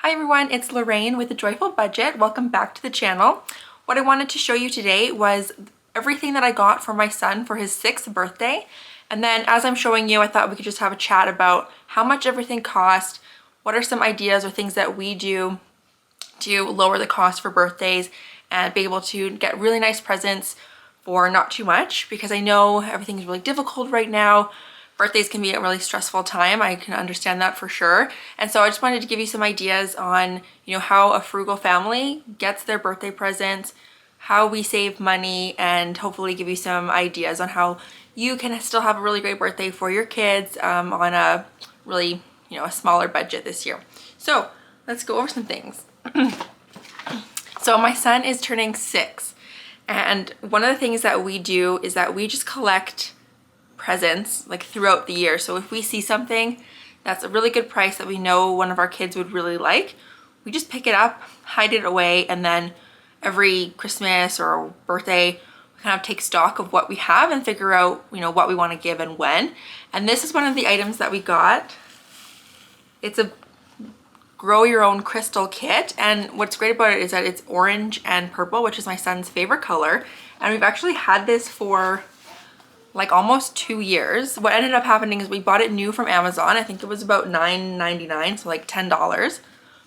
Hi everyone, it's Lorraine with The Joyful Budget. Welcome back to the channel. What I wanted to show you today was everything that I got for my son for his 6th birthday. And then as I'm showing you, I thought we could just have a chat about how much everything cost, what are some ideas or things that we do to lower the cost for birthdays and be able to get really nice presents for not too much, because I know everything is really difficult right now. Birthdays can be a really stressful time. I can understand that for sure. And so I just wanted to give you some ideas on, how a frugal family gets their birthday presents, how we save money, and hopefully give you some ideas on how you can still have a really great birthday for your kids on a really, a smaller budget this year. So let's go over some things. So my son is turning 6, and one of the things that we do is that we just collect presents like throughout the year. So if we see something that's a really good price that we know one of our kids would really like, we just pick it up, hide it away, and then every Christmas or birthday we kind of take stock of what we have and figure out what we want to give and when. And this is one of the items that we got. It's a grow your own crystal kit, and what's great about it is that it's orange and purple, which is my son's favorite color, and we've actually had this for like almost 2 years. What ended up happening is we bought it new from Amazon. I think it was about $9.99, so like $10.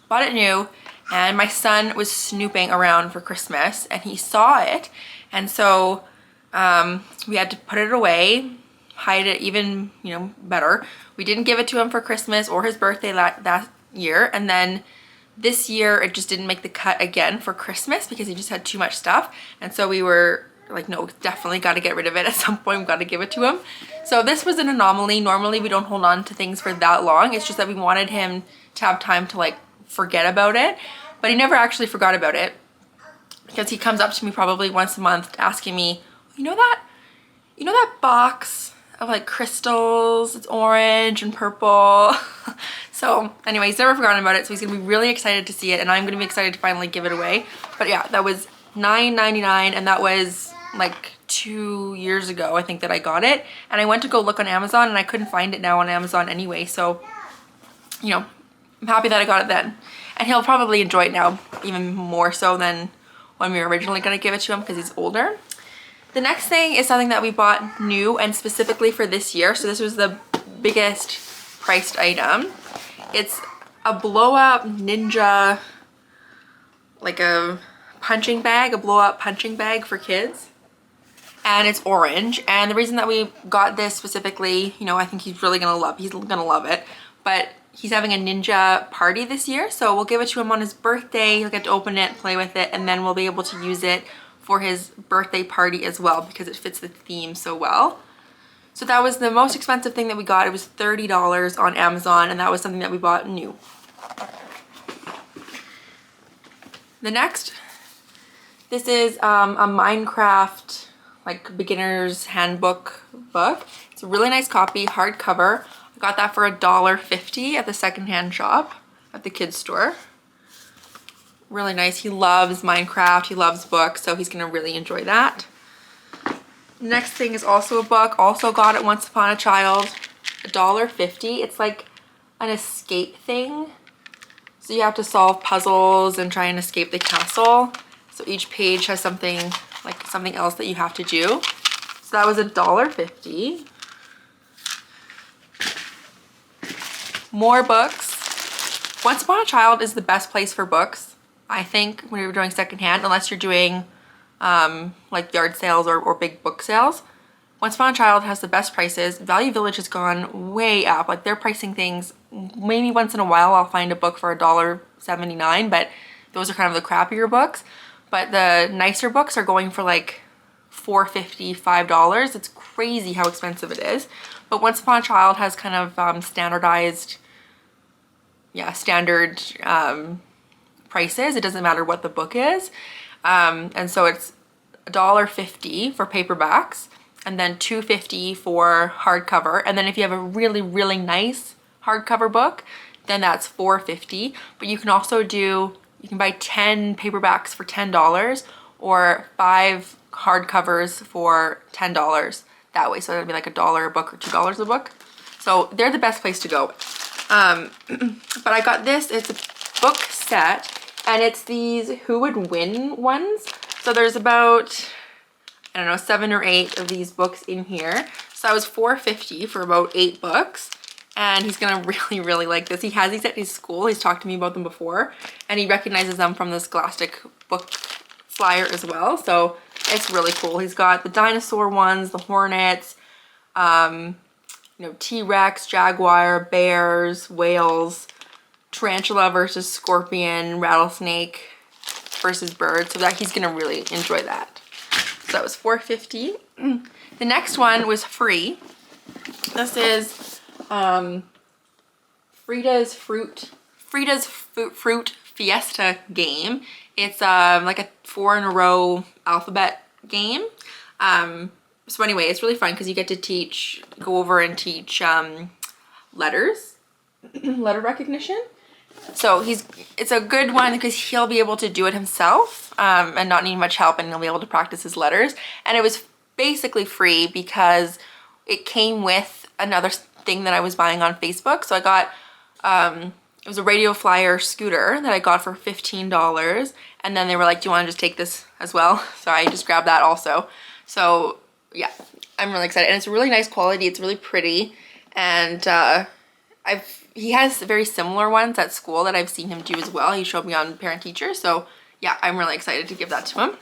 Bought it new, and my son was snooping around for Christmas and he saw it, and so we had to put it away, hide it even better. We didn't give it to him for Christmas or his birthday that year, and then this year it just didn't make the cut again for Christmas because he just had too much stuff, and so we were like, no, definitely got to get rid of it at some point. We've got to give it to him. So this was an anomaly. Normally we don't hold on to things for that long. It's just that we wanted him to have time to like forget about it, but he never actually forgot about it, because he comes up to me probably once a month asking me, you know that box of like crystals, it's orange and purple. So anyway, he's never forgotten about it, so he's gonna be really excited to see it, and I'm gonna be excited to finally give it away. But yeah, that was $9.99, and that was like 2 years ago I think that I got it, and I went to go look on Amazon and I couldn't find it now on Amazon anyway. So I'm happy that I got it then, and he'll probably enjoy it now even more so than when we were originally going to give it to him because he's older. The next thing is something that we bought new and specifically for this year, so this was the biggest priced item. It's a blow-up ninja, like a punching bag, a blow-up punching bag for kids, and it's orange. And the reason that we got this specifically, I think he's gonna love it, but he's having a ninja party this year, so we'll give it to him on his birthday. He'll get to open it, play with it, and then we'll be able to use it for his birthday party as well because it fits the theme so well. So that was the most expensive thing that we got. It was $30 on Amazon, and that was something that we bought new. The next, this is a Minecraft like beginner's handbook book. It's a really nice copy, hardcover. I got that for $1.50 at the secondhand shop at the kids store. Really nice. He loves Minecraft, he loves books, so he's gonna really enjoy that. Next thing is also a book, also got it Once Upon a Child, $1.50. It's like an escape thing. So you have to solve puzzles and try and escape the castle. So each page has something else that you have to do. So that was $1.50. More books. Once Upon a Child is the best place for books, I think, when you're doing secondhand, unless you're doing like yard sales or big book sales. Once Upon a Child has the best prices. Value Village has gone way up. Like, they're pricing things, maybe once in a while I'll find a book for $1.79, but those are kind of the crappier books. But the nicer books are going for like $4.50, $5. It's crazy how expensive it is. But Once Upon a Child has kind of standard prices. It doesn't matter what the book is. And so it's $1.50 for paperbacks, and then $2.50 for hardcover. And then if you have a really, really nice hardcover book, then that's $4.50. But you can also you can buy 10 paperbacks for $10 or 5 hardcovers for $10 that way. So that'd be like $1 a book or $2 a book. So they're the best place to go. But I got this. It's a book set, and it's these Who Would Win ones. So there's about, I don't know, 7 or 8 of these books in here. So that was $4.50 for about 8 books. And he's gonna really like this. He has these at his school. He's talked to me about them before, and he recognizes them from the Scholastic book flyer as well. So it's really cool. He's got the dinosaur ones, the hornets, you know, T-Rex, jaguar, bears, whales, tarantula versus scorpion, rattlesnake versus bird. So that he's gonna really enjoy that. So that was $4.50. The next one was free. This is Frida's Fruit Fiesta game. It's like a 4 in a row alphabet game. So anyway, it's really fun because you get to go over and teach letters, letter recognition. So it's a good one because he'll be able to do it himself and not need much help, and he'll be able to practice his letters. And it was basically free because it came with another thing that I was buying on Facebook. So I got, it was a Radio Flyer scooter that I got for $15. And then they were like, do you want to just take this as well? So I just grabbed that also. So yeah, I'm really excited. And it's really nice quality. It's really pretty. And he has very similar ones at school that I've seen him do as well. He showed me on Parent Teacher. So yeah, I'm really excited to give that to him.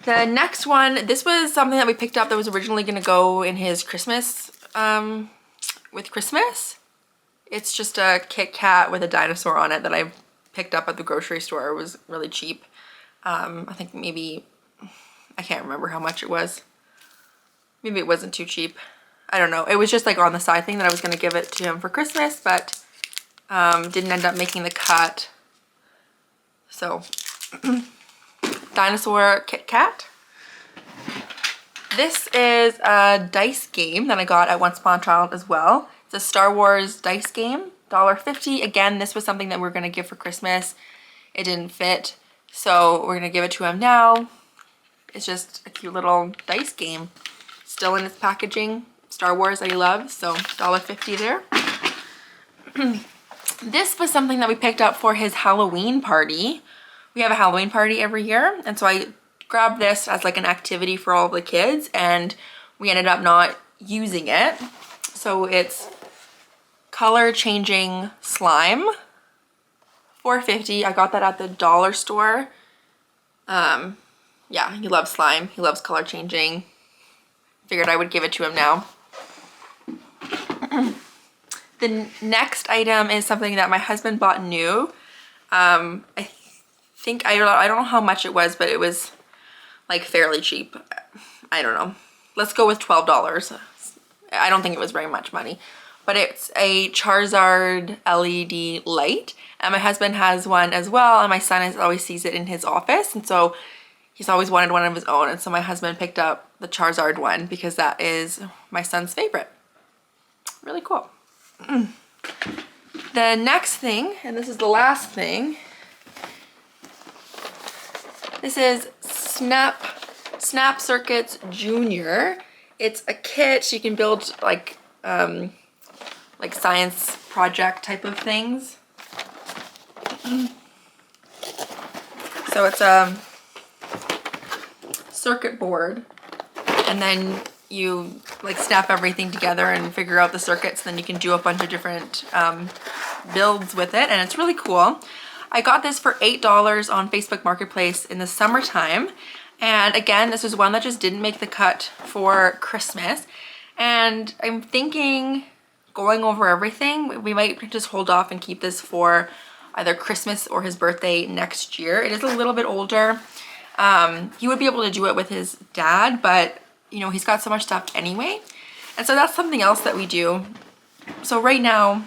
The next one, this was something that we picked up that was originally going to go in his Christmas, with Christmas. It's just a Kit Kat with a dinosaur on it that I picked up at the grocery store. It was really cheap. I think maybe, I can't remember how much it was. Maybe it wasn't too cheap. I don't know. It was just like on the side thing that I was going to give it to him for Christmas, but didn't end up making the cut. So dinosaur Kit Kat. This is a dice game that I got at Once Upon a Child as well. It's a Star Wars dice game, $1.50. Again, this was something that we were going to give for Christmas. It didn't fit, so we're going to give it to him now. It's just a cute little dice game. Still in its packaging. Star Wars that he loves, so $1.50 there. This was something that we picked up for his Halloween party. We have a Halloween party every year, and so I grabbed this as like an activity for all of the kids, and we ended up not using it. So it's color changing slime, $4.50. I got that at the dollar store. Yeah, he loves slime. He loves color changing. Figured I would give it to him now. The next item is something that my husband bought new. I think, I don't know how much it was, but it was like fairly cheap. I don't know. Let's go with $12. I don't think it was very much money, but it's a Charizard LED light, and my husband has one as well, and my son always sees it in his office, and so he's always wanted one of his own, and so my husband picked up the Charizard one because that is my son's favorite. Really cool. The next thing, and this is the last thing, this is Snap Circuits Junior. It's a kit. So you can build like science project type of things. So it's a circuit board, and then you like snap everything together and figure out the circuits. Then you can do a bunch of different builds with it, and it's really cool. I got this for $8 on Facebook Marketplace in the summertime. And again, this was one that just didn't make the cut for Christmas. And I'm thinking, going over everything, we might just hold off and keep this for either Christmas or his birthday next year. It is a little bit older. He would be able to do it with his dad, but you know, he's got so much stuff anyway. And so that's something else that we do. So right now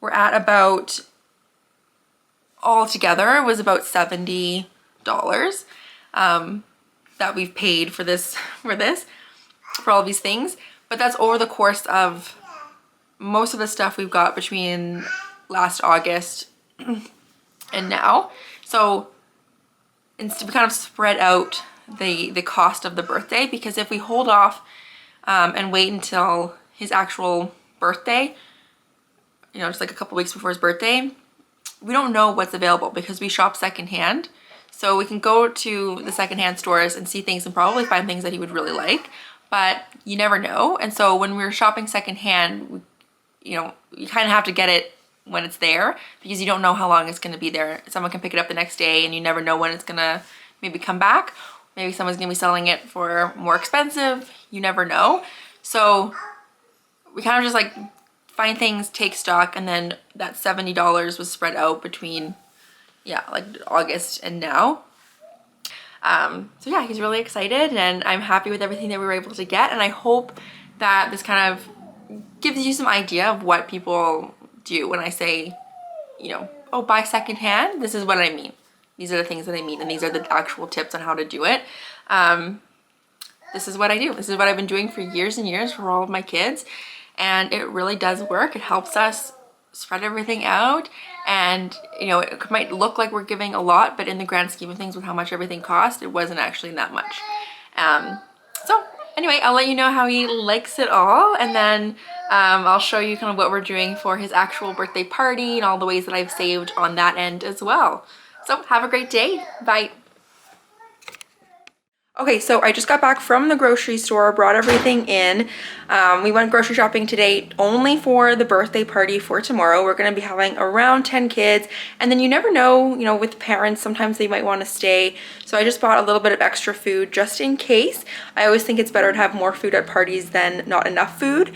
we're at about, all together was about $70 that we've paid for for all these things. But that's over the course of most of the stuff we've got between last August and now. So instead, we kind of spread out the cost of the birthday, because if we hold off and wait until his actual birthday, you know, just like a couple weeks before his birthday, we don't know what's available because we shop secondhand. So we can go to the secondhand stores and see things and probably find things that he would really like, but you never know. And so when we're shopping secondhand, you know, you kind of have to get it when it's there because you don't know how long it's going to be there. Someone can pick it up the next day and you never know when it's going to maybe come back. Maybe someone's going to be selling it for more expensive. You never know. So we kind of just like find things, take stock, and then that $70 was spread out between, yeah, like August and now. So yeah, he's really excited and I'm happy with everything that we were able to get. And I hope that this kind of gives you some idea of what people do when I say, you know, oh, buy secondhand. This is what I mean. These are the things that I mean, and these are the actual tips on how to do it. This is what I do. This is what I've been doing for years and years for all of my kids. And it really does work. It helps us spread everything out. And, you know, it might look like we're giving a lot, but in the grand scheme of things with how much everything cost, it wasn't actually that much. So anyway, I'll let you know how he likes it all. And then I'll show you kind of what we're doing for his actual birthday party and all the ways that I've saved on that end as well. So have a great day. Bye. Okay, so I just got back from the grocery store, brought everything in. We went grocery shopping today only for the birthday party for tomorrow. We're gonna be having around 10 kids, and then you never know, you know, with parents, sometimes they might wanna stay. So I just bought a little bit of extra food just in case. I always think it's better to have more food at parties than not enough food.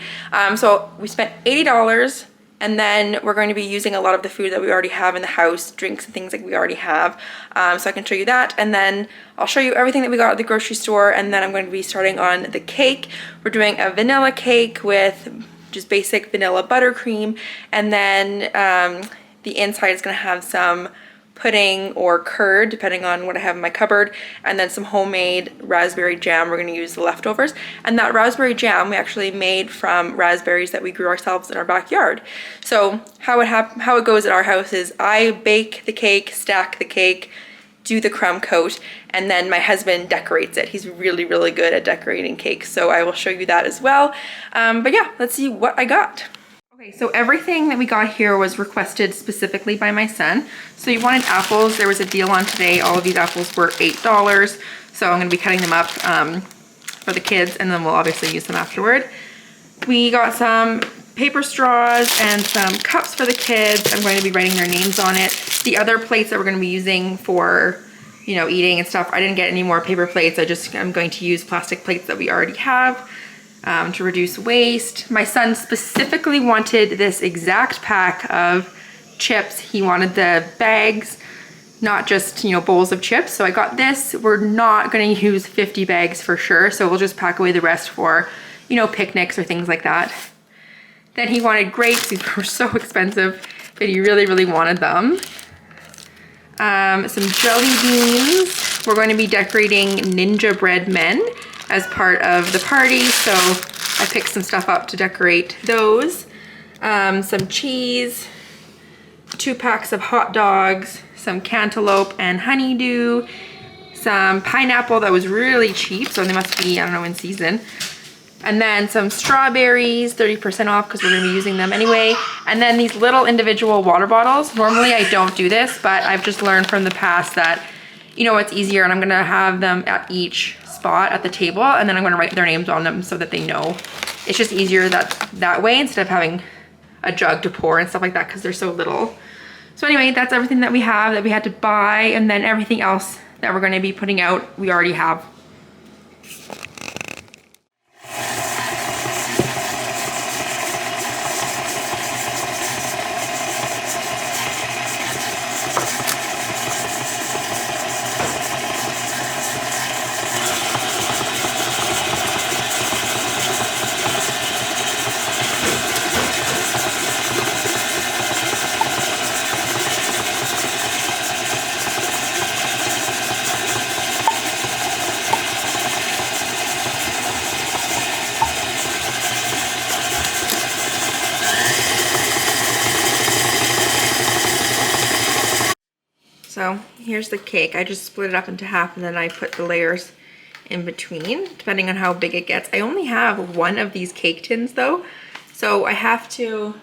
So we spent $80. And then we're going to be using a lot of the food that we already have in the house, drinks and things like we already have. So I can show you that. And then I'll show you everything that we got at the grocery store. And then I'm going to be starting on the cake. We're doing a vanilla cake with just basic vanilla buttercream. And then the inside is going to have some pudding or curd, depending on what I have in my cupboard, and then some homemade raspberry jam. We're going to use the leftovers, and that raspberry jam we actually made from raspberries that we grew ourselves in our backyard. So how it goes at our house is I bake the cake, stack the cake, do the crumb coat, and then my husband decorates it. He's really, really good at decorating cakes, so I will show you that as well. But yeah, let's see what I got. Okay, so everything that we got here was requested specifically by my son. So you wanted apples. There was a deal on today. All of these apples were $8. So I'm gonna be cutting them up for the kids, and then we'll obviously use them afterward. We got some paper straws and some cups for the kids. I'm going to be writing their names on it. The other plates that we're gonna be using for, you know, eating and stuff, I didn't get any more paper plates. I'm going to use plastic plates that we already have. To reduce waste. My son specifically wanted this exact pack of chips. He wanted the bags, not just, you know, bowls of chips. So I got this. We're not going to use 50 bags for sure. So we'll just pack away the rest for, you know, picnics or things like that. Then he wanted grapes. These were so expensive, but he really, really wanted them. Some jelly beans. We're going to be decorating Ninja Bread Men as part of the party, so I picked some stuff up to decorate those. Some cheese, 2 packs of hot dogs, some cantaloupe and honeydew, some pineapple that was really cheap, so they must be, I don't know, in season. And then some strawberries, 30% off because we're gonna be using them anyway. And then these little individual water bottles. Normally I don't do this, but I've just learned from the past that, you know, it's easier, and I'm gonna have them at each spot at the table, and then I'm going to write their names on them so that they know. It's just easier that way instead of having a jug to pour and stuff like that because they're so little. So anyway, that's everything that we have that we had to buy, and then everything else that we're going to be putting out we already have. So here's the cake. I just split it up into half and then I put the layers in between, depending on how big it gets. I only have one of these cake tins though, so I have to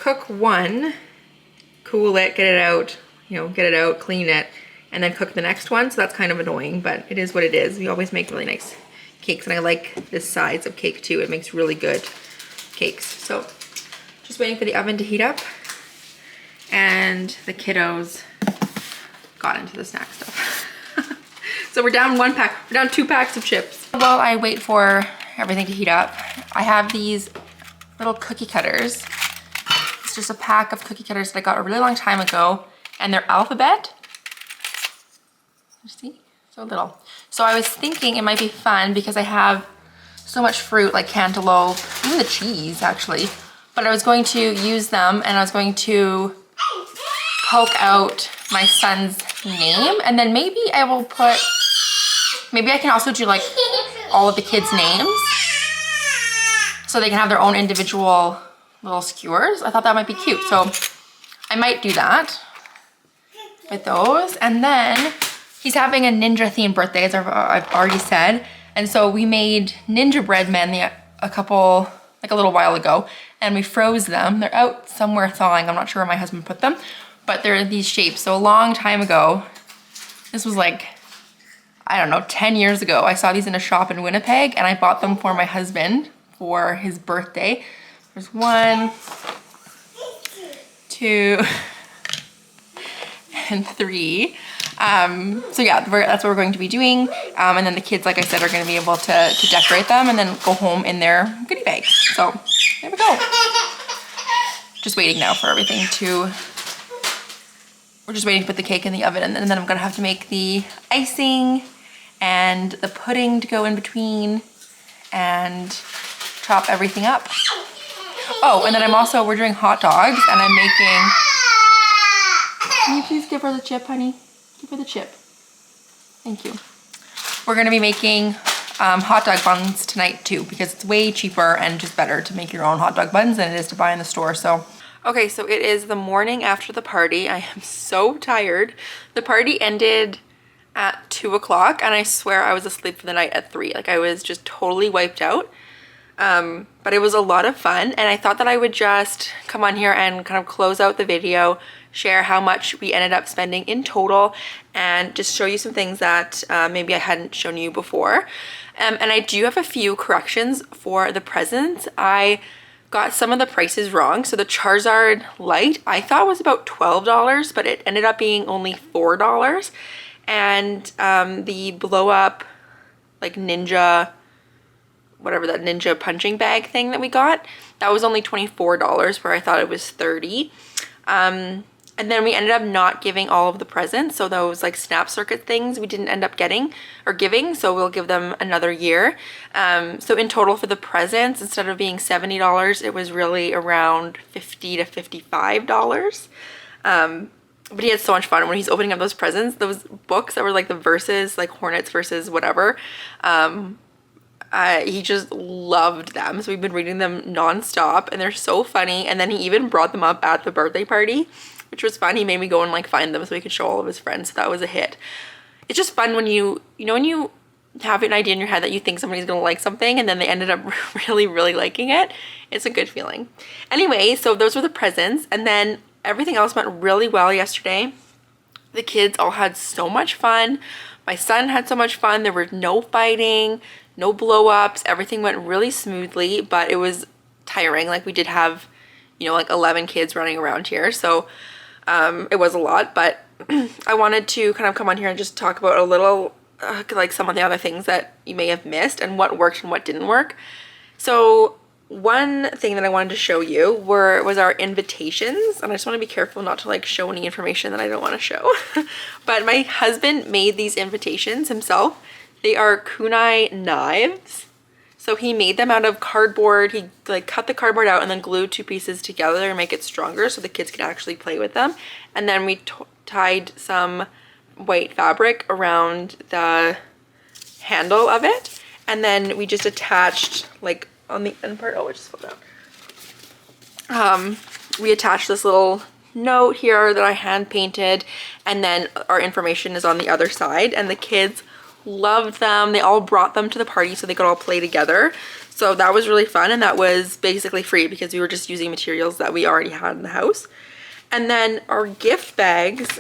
cook one, cool it, get it out, you know, get it out, clean it, and then cook the next one. So that's kind of annoying, but it is what it is. We always make really nice cakes, and I like this size of cake too. It makes really good cakes. So just waiting for the oven to heat up, and the kiddos got into the snack stuff. So we're down 2 packs of chips. While I wait for everything to heat up, I have these little cookie cutters. It's just a pack of cookie cutters that I got a really long time ago, and they're alphabet. You see? So little. So I was thinking it might be fun because I have so much fruit like cantaloupe, even the cheese actually. But I was going to use them, and I was going to poke out my son's name, and then maybe I will put, maybe I can also do like all of the kids' names so they can have their own individual little skewers. I thought that might be cute. So I might do that with those. And then he's having a ninja themed birthday, as I've already said. And so we made gingerbread men like a little while ago, and we froze them. They're out somewhere thawing. I'm not sure where my husband put them, but they're these shapes. So a long time ago, this was like, I don't know, 10 years ago, I saw these in a shop in Winnipeg, and I bought them for my husband for his birthday. There's 1, 2, and 3. So yeah, that's what we're going to be doing. And then the kids, like I said, are going to be able to decorate them and then go home in their goodie bags. So there we go. Just waiting now for everything to, we're just waiting to put the cake in the oven, and then I'm going to have to make the icing and the pudding to go in between and chop everything up. Oh, and then we're doing hot dogs, and I'm making, can you please give her the chip, honey? Give her the chip. Thank you. We're gonna be making hot dog buns tonight too, because it's way cheaper and just better to make your own hot dog buns than it is to buy in the store. So, okay, so it is the morning after the party. I am so tired. The party ended at 2 o'clock, and I swear I was asleep for the night at 3. Like, I was just totally wiped out. But it was a lot of fun, and I thought that I would just come on here and kind of close out the video, share how much we ended up spending in total, and just show you some things that maybe I hadn't shown you before. And I do have a few corrections for the presents. I got some of the prices wrong. So the Charizard Light I thought was about $12, but it ended up being only $4. And the blow up like ninja, whatever, that ninja punching bag thing that we got, that was only $24, where I thought it was $30. And then we ended up not giving all of the presents. So those like snap circuit things we didn't end up getting or giving. So we'll give them another year. So in total for the presents, instead of being $70, it was really around $50 to $55. But he had so much fun when he's opening up those presents, those books that were like the verses, like Hornets versus whatever. He just loved them. So we've been reading them nonstop, and they're so funny. And then he even brought them up at the birthday party, which was fun. He made me go and like find them so he could show all of his friends. So that was a hit. It's just fun when you know, when you have an idea in your head that you think somebody's gonna like something and then they ended up really, really liking it. It's a good feeling. Anyway, so those were the presents, and then everything else went really well yesterday. The kids all had so much fun. My son had so much fun. There was no fighting, no blow-ups. Everything went really smoothly, but it was tiring. Like, we did have, you know, like 11 kids running around here. So it was a lot, but I wanted to kind of come on here and just talk about a little, like some of the other things that you may have missed and what worked and what didn't work. So one thing that I wanted to show you was our invitations, and I just want to be careful not to like show any information that I don't want to show. But my husband made these invitations himself. They are kunai knives. So he made them out of cardboard. He like cut the cardboard out and then glued 2 pieces together and make it stronger so the kids could actually play with them. And then we tied some white fabric around the handle of it, and then we just attached like on the end part, oh, it just fell down. We attached this little note here that I hand painted, and then our information is on the other side, and the kids loved them. They all brought them to the party so they could all play together. So that was really fun, and that was basically free because we were just using materials that we already had in the house. And then our gift bags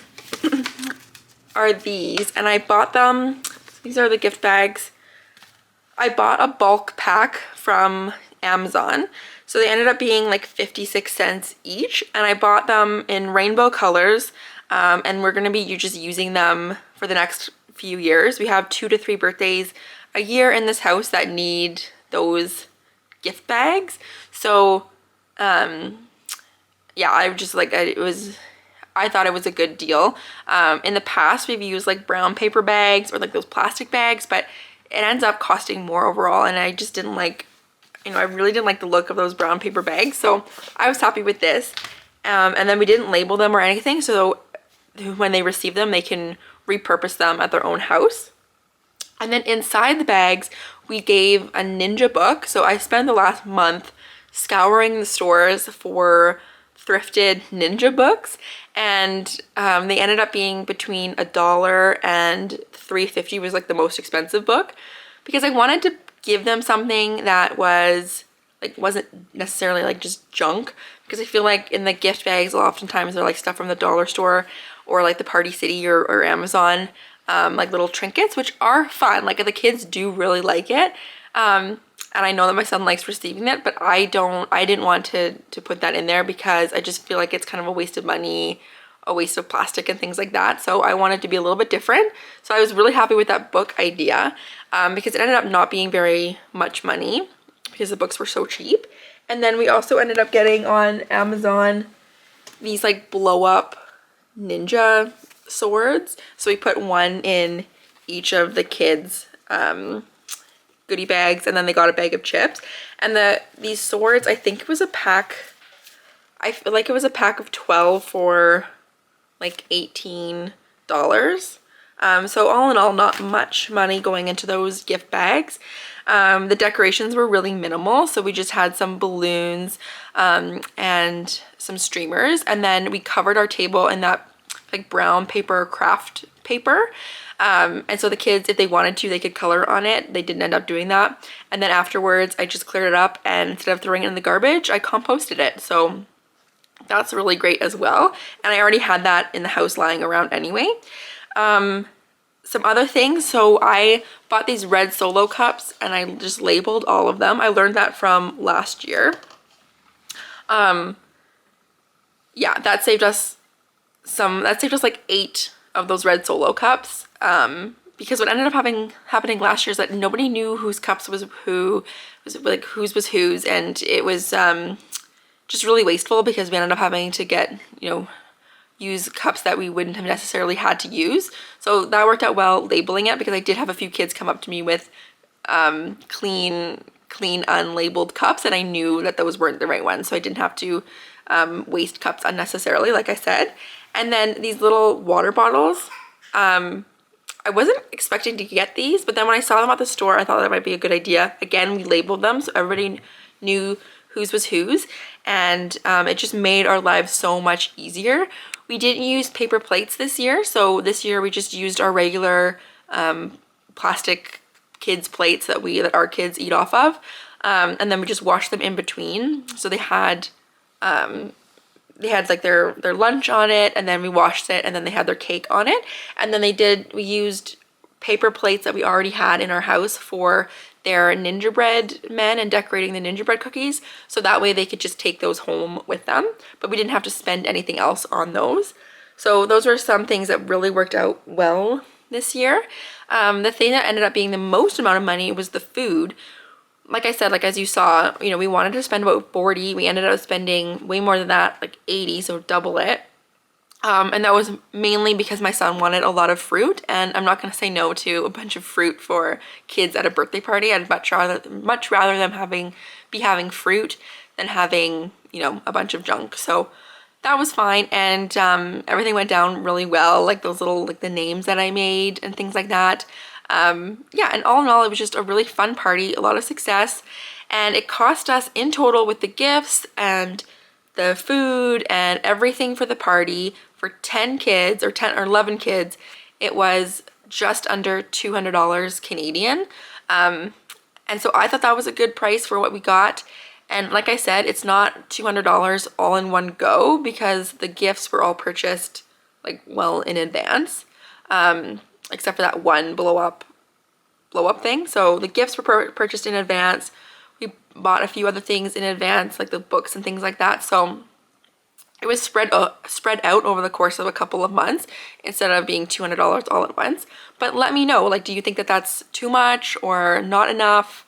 are these, and I bought them. These are the gift bags. I bought a bulk pack from Amazon. So they ended up being like 56 cents each, and I bought them in rainbow colors, and we're gonna be just using them for the next few years. We have 2 to 3 birthdays a year in this house that need those gift bags. So yeah, I just like, I thought it was a good deal. In the past, we've used like brown paper bags or like those plastic bags, but it ends up costing more overall, and I just didn't like, you know, I really didn't like the look of those brown paper bags, so I was happy with this. And then we didn't label them or anything, so when they receive them, they can repurpose them at their own house. And then inside the bags, we gave a ninja book. So I spent the last month scouring the stores for thrifted ninja books, and they ended up being between $1 and $3.50 was like the most expensive book, because I wanted to give them something that was like, wasn't necessarily like just junk, because I feel like in the gift bags oftentimes they're like stuff from the dollar store or like the Party City or Amazon, like little trinkets, which are fun. Like the kids do really like it. And I know that my son likes receiving it, but I didn't want to put that in there because I just feel like it's kind of a waste of money, a waste of plastic and things like that. So I wanted to be a little bit different. So I was really happy with that book idea, because it ended up not being very much money because the books were so cheap. And then we also ended up getting on Amazon these like blow up ninja swords. So we put one in each of the kids' goodie bags, and then they got a bag of chips. And these swords, I think it was a pack, I feel like it was a pack of 12 for like $18. So all in all, not much money going into those gift bags. The decorations were really minimal, so we just had some balloons and some streamers, and then we covered our table in that like brown paper craft paper. And so the kids, if they wanted to, they could color on it. They didn't end up doing that. And then afterwards, I just cleared it up, and instead of throwing it in the garbage, I composted it. So that's really great as well. And I already had that in the house lying around anyway. Some other things. So I bought these red Solo cups, and I just labeled all of them. I learned that from last year. Yeah, that saved us like 8 of those red Solo cups, because what ended up happening last year is that nobody knew whose cups was whose was whose, and it was just really wasteful because we ended up having to get, you know, use cups that we wouldn't have necessarily had to use. So that worked out well labeling it, because I did have a few kids come up to me with clean unlabeled cups, and I knew that those weren't the right ones, so I didn't have to waste cups unnecessarily, like I said. And then these little water bottles, I wasn't expecting to get these, but then when I saw them at the store, I thought that might be a good idea. Again, we labeled them so everybody knew whose was whose, and it just made our lives so much easier. We didn't use paper plates this year, so this year we just used our regular plastic kids plates that our kids eat off of, and then we just washed them in between. So they had like their lunch on it, and then we washed it, and then they had their cake on it. And then we used paper plates that we already had in our house for their gingerbread men and decorating the gingerbread cookies, so that way they could just take those home with them, but we didn't have to spend anything else on those. So those were some things that really worked out well this year. The thing that ended up being the most amount of money was the food. Like I said, like as you saw, you know, we wanted to spend about 40. We ended up spending way more than that, like 80, so double it. And that was mainly because my son wanted a lot of fruit, and I'm not going to say no to a bunch of fruit for kids at a birthday party. I'd much rather them be having fruit than having, you know, a bunch of junk. So that was fine, and everything went down really well, like those little, like the names that I made and things like that. Yeah, and all in all, it was just a really fun party, a lot of success, and it cost us in total with the gifts and the food and everything for the party, for 10 kids or 10 or 11 kids, it was just under $200 Canadian. And And so I thought that was a good price for what we got. And like I said, it's not $200 all in one go because the gifts were all purchased like well in advance, except for that one blow up thing. So the gifts were purchased in advance. We bought a few other things in advance, like the books and things like that. So it was spread out over the course of a couple of months instead of being $200 all at once. But let me know, like, do you think that that's too much or not enough?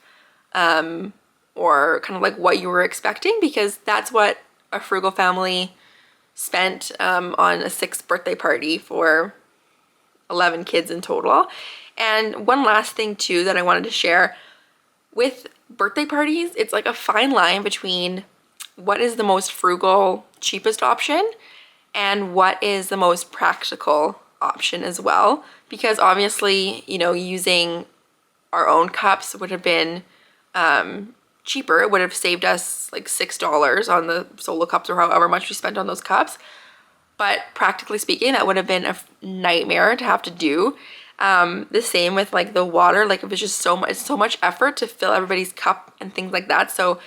Or kind of like what you were expecting, because that's what a frugal family spent on a 6th birthday party for 11 kids in total. And one last thing too that I wanted to share with birthday parties, it's like a fine line between what is the most frugal, cheapest option and what is the most practical option as well. Because obviously, you know, using our own cups would have been cheaper. It would have saved us like $6 on the solo cups or however much we spent on those cups. But practically speaking, that would have been a nightmare to have to do. The same with like the water, like it was just so much effort to fill everybody's cup and things like that. So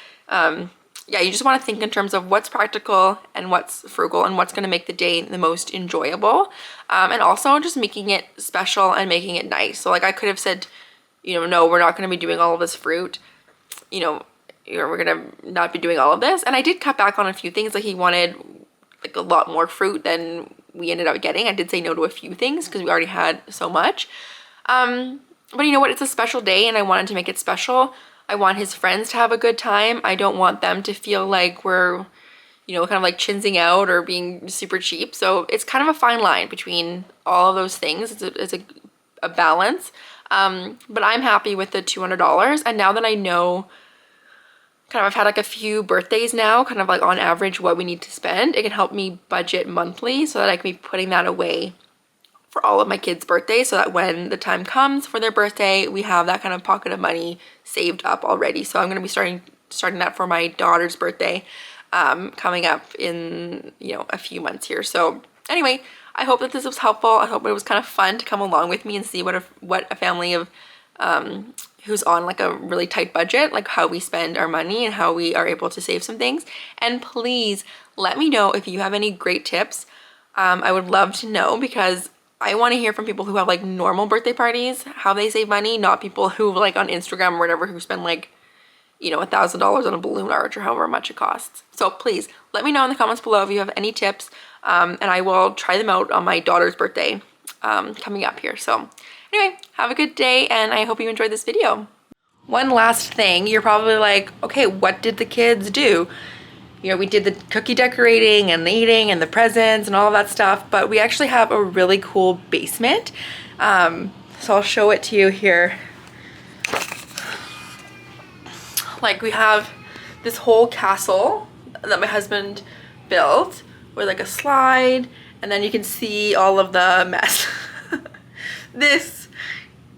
yeah, you just want to think in terms of what's practical and what's frugal and what's going to make the day the most enjoyable. And also just making it special and making it nice. So like I could have said, you know, no, we're not going to be doing all of this fruit. You know, we're going to not be doing all of this. And I did cut back on a few things. Like he wanted like a lot more fruit than we ended up getting. I did say no to a few things because we already had so much. But you know what? It's a special day and I wanted to make it special. I want his friends to have a good time. I don't want them to feel like we're, you know, kind of like chinsing out or being super cheap. So it's kind of a fine line between all of those things. It's a balance. But I'm happy with the $200. And now that I know, kind of I've had like a few birthdays now, kind of like on average what we need to spend, it can help me budget monthly so that I can be putting that away for all of my kids' birthdays so that when the time comes for their birthday, we have that kind of pocket of money saved up already. So I'm going to be starting that for my daughter's birthday coming up in, you know, a few months here. So anyway, I hope that this was helpful. I hope it was kind of fun to come along with me and see what a family of who's on like a really tight budget, like how we spend our money and how we are able to save some things. And please let me know if you have any great tips. I would love to know because I want to hear from people who have like normal birthday parties, how they save money, not people who like on Instagram or whatever who spend like, you know, $1,000 on a balloon arch or however much it costs. So please let me know in the comments below if you have any tips, and I will try them out on my daughter's birthday coming up here. So anyway, have a good day and I hope you enjoyed this video. One last thing, you're probably like, okay, what did the kids do? You know, we did the cookie decorating and the eating and the presents and all of that stuff, but we actually have a really cool basement. So I'll show it to you here. Like we have this whole castle that my husband built with like a slide, and then you can see all of the mess. This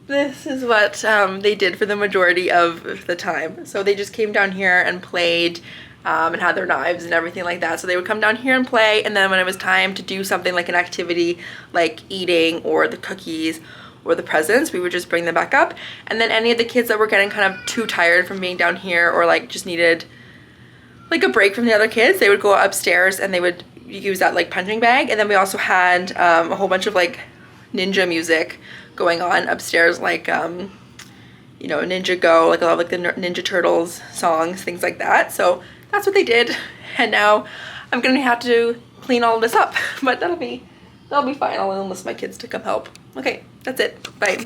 is what they did for the majority of the time. So they just came down here and played and had their knives and everything like that. So they would come down here and play, and then when it was time to do something like an activity like eating or the cookies or the presents, we would just bring them back up. And then any of the kids that were getting kind of too tired from being down here or like just needed like a break from the other kids, they would go upstairs and they would use that like punching bag. And then we also had a whole bunch of like ninja music going on upstairs, like you know, Ninja Go, like a lot of like the Ninja Turtles songs, things like that. So that's what they did, and now I'm gonna have to clean all of this up, but that'll be fine. I'll enlist my kids to come help. Okay, that's it. Bye.